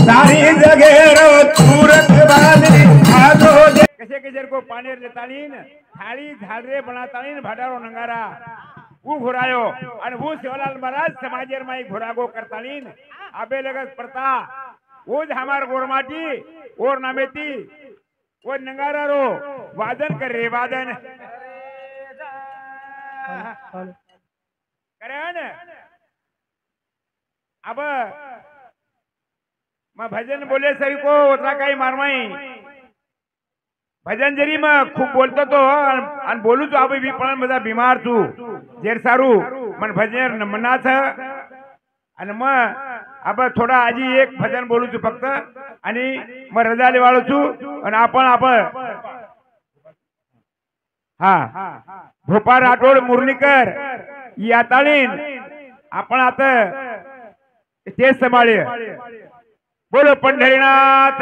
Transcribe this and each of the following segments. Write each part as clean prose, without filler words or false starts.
सारी जगेरो सूरत वाली आजो कसे केजर को पानेर लेतालीन थाली झालरे बनातालीन भाडारो नंगारा वो घोरायो અને वो सेवालाल महाराज समाजेर माई घोरागो करतालीन आबे लगस प्रता वो हमार गोरमाटी और नामेती वो नंगारा रो वादन कर रे वादन करण अब मैं भजन बोले सही को उतना काही मारमाई भजन जरी मैं खूब बोलतो तो आणि बोलू तो अभी भी पण બધા बीमार तू जेर सारू मन भजन मना छ आणि मैं अब थोडा आजी एक भजन बोलू तू फक्त आणि मैं रजा लेवाळो छू आणि आपण हा भोपा राठोड मुरलीकर यातालीन आपण आता ते सांभाळे बोलो पंढरीनाथ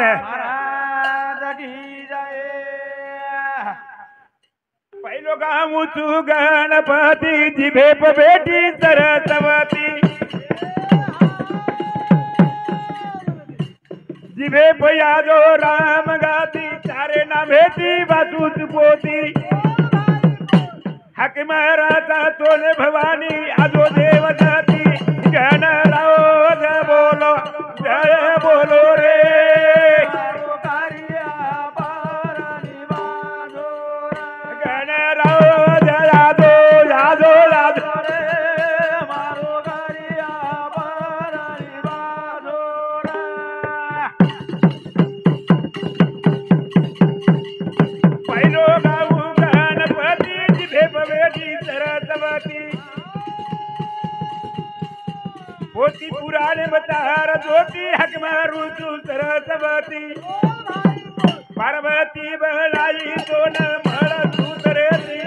पहिलो गाऊ तू गणपती जिभे बेटी सरस्वती जिभे यादो राम गाती चारे नामेती वासूच पोती हक महाराजा तोल भवानी आजो देवताती गणराव जय बोलो रे होती पुराने बतार ज्योति हक मारू तू सरस्वती पार्वती बहलाई दोन मळ तू तरती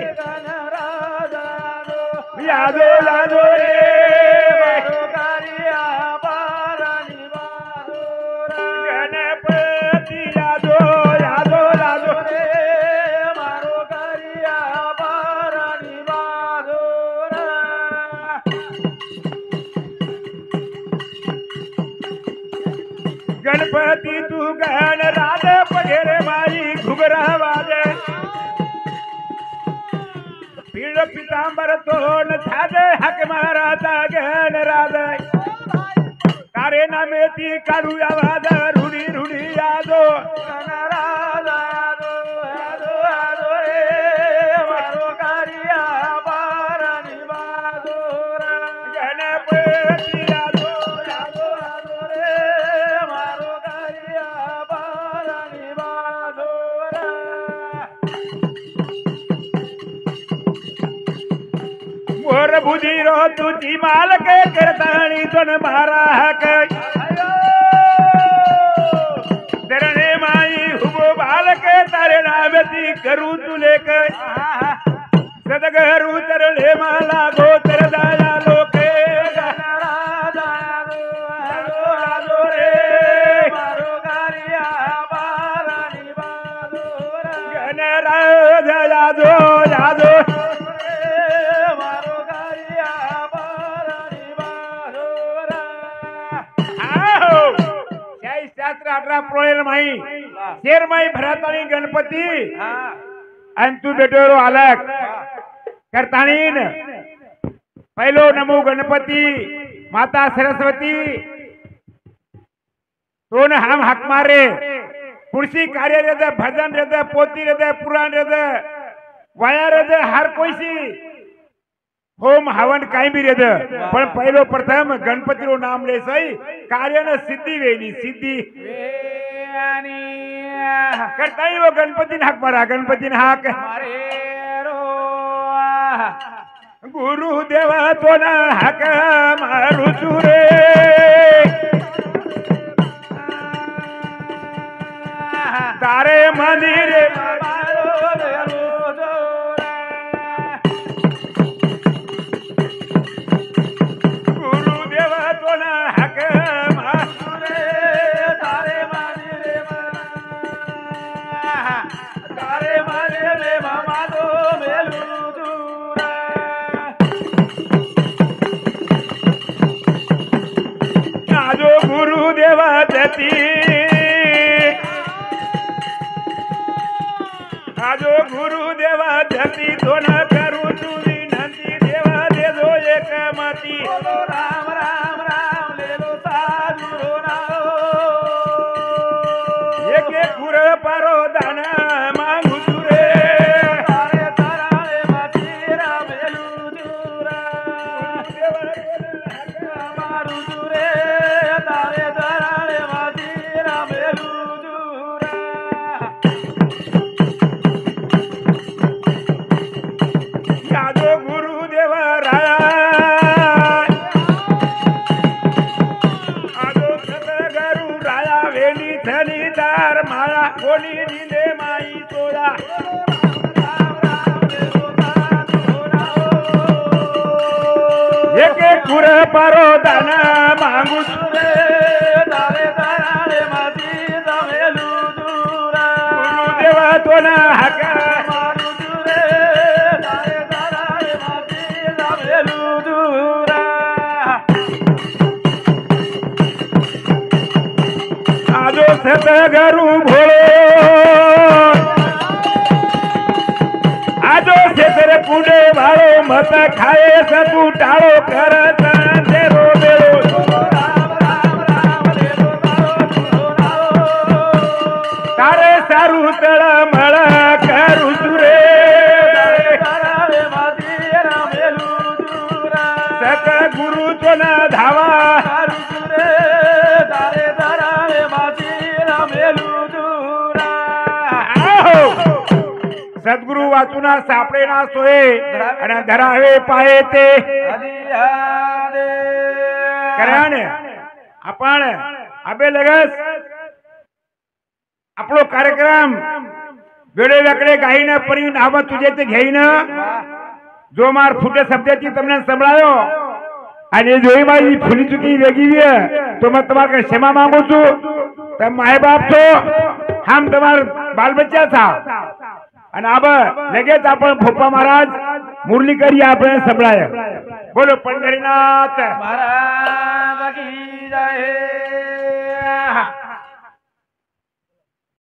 यादो यादो रे गणपती यादो यादो यादो रे गणपती तू गण राज पगेरे माई घुगरा वाजे पीळ पितांबर तोंड छाजे हक महाराजा गण राज तारे नामेती काढू आवाज रुडी रुडी यादो बुधीरो तुझी मालक करताणी तुन मारा हक तरणे माई हुबो बालक तारे नामती करू तुले सदगरू तरले माला गोतर दाया लोके गणराज यादो यादो माई शेर माई भरातानी गणपती आणि तू बेटोरो आलक करतानीन पहिलो नमो गणपती माता सरस्वती तोन हम हक मारे कुर्सी कार्य रहते भजन रहते पोती रहते पुराण रहते वाया रहते हर कोई सी होम हवन काही भी रहते पण पहिलो प्रथम गणपती रो नाम ले सही कार्य न सिद्धी वेली सिद्धी करताई वो गणपती हाक मारा गणपती हाक गुरु देवा तो ना हाक मारू तुरे तारे मंदिर मध्यती दोन करू तू विनंती देवा दे जो एक मती राम राम राम लेलो साधू एक एक पुर पारो दान मागू तुरे तारे ताराळे माती राम येलू दुरा मारू दुरे तारे ताराळे माती राम येलू दुरा यादो गुरुदेव राया आदो सतगुरु राया वेली धनीदार माया कोणी दिले माई सोया एक एक पुर पारो दान मागू दुरे तारे ताराळे माती राम येलू दुरा गुरुदेवा तो ना हाका मारू दुरे तारे ताराळे माती राम येलू दुरा आजो सतगुरु भोळो आजो शेतर पुढे भाळो मत खाए सकू टाळो करत अंधेरो बेळो राम राम राम लेलो तारो तारे सारू तळमळ करू तुरे ताराळे माती राम येलू दुरा सतगुरु तो ना धावा मारू दुरे तारे ताराळे माती राम येलू दुरा आहो सद्गुरु वाचुना सापडे ना सोये आणि धरावे पाये ते हरिहरे कारण आपण आबे लगस आपलो कार्यक्रम वेळे वेगळे गाईन परी नाव तुझे ते घेईन जो मार फुटे शब्दाची તમને સંભળાયો અને જોઈ મારી ફૂલી ચૂકી વેગી તો मैं તમારે क्षमा માંગુ છું તમે માય બાપ છો हम તમાર બાલ બચ્ચા था અને આબ लगेच आपण ફોપા મહારાજ મુરલી કરી આપણે સંભળાય બોલો પંઢરીનાથ महाराज की जय